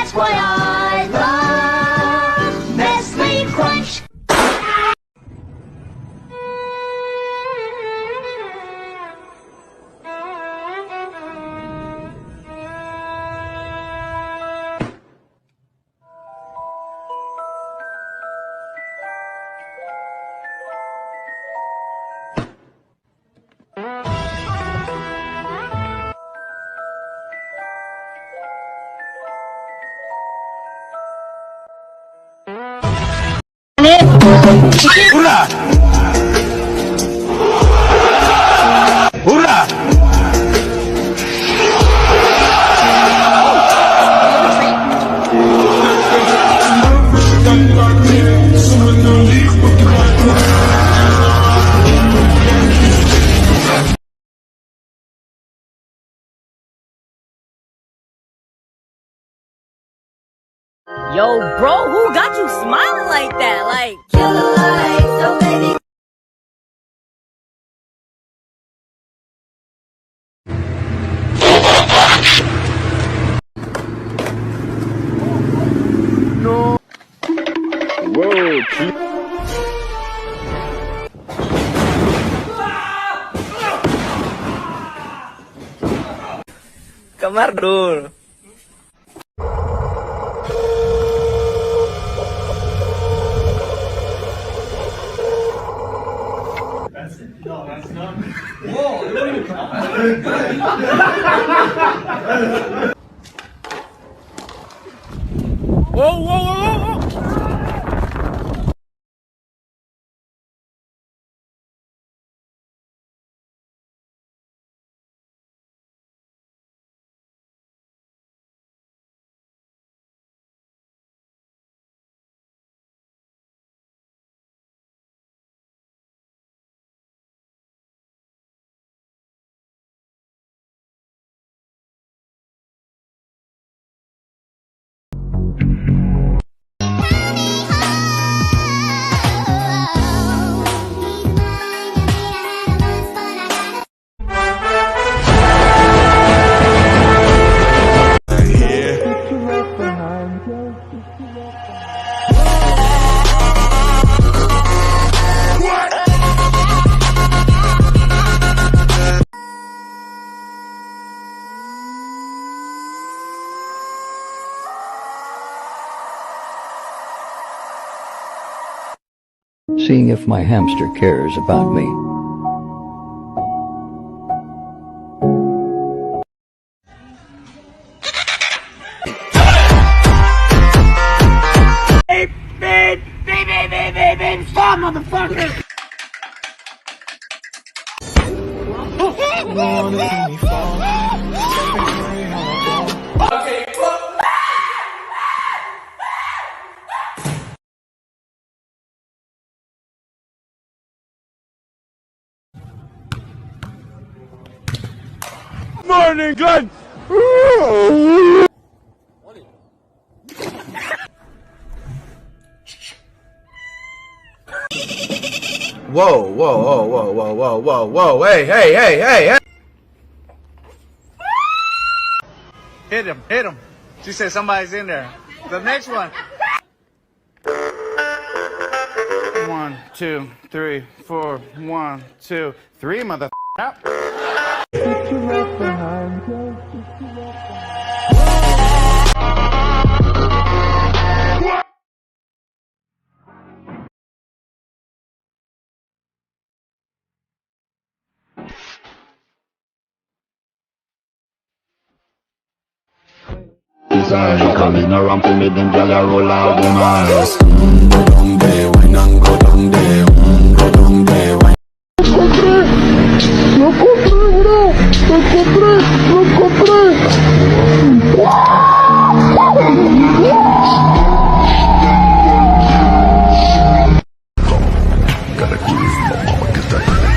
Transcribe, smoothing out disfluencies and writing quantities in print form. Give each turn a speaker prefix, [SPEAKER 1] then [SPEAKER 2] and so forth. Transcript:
[SPEAKER 1] That's why I love Nestle Crunch.
[SPEAKER 2] Hurra! Hurra!
[SPEAKER 3] Yo, bro, who got you smiling like that? Like, killer light, so baby.
[SPEAKER 2] No. Whoa,
[SPEAKER 3] Kamar dulu.
[SPEAKER 4] No, that's not. Whoa, it don't even count.
[SPEAKER 3] Whoa, whoa, whoa, whoa, whoa.
[SPEAKER 5] Seeing if my hamster cares about me.
[SPEAKER 1] Beep, beep, beep, beep, beep, beep, beep. Stop, motherfucker!
[SPEAKER 2] Morning, Glenn! Whoa, whoa, whoa, whoa, whoa, whoa, whoa, whoa, hey, hey, hey, hey, hey!
[SPEAKER 4] Hit him, hit him. She said somebody's in there. The next one. 1, 2, 3, 4. 1, 2, 3, mother.
[SPEAKER 6] Coming around for me, them gyal a roll out them eyes. Go down there, wine and go down there. Go down there, wine. Lo compré. Gotta give my mama good day.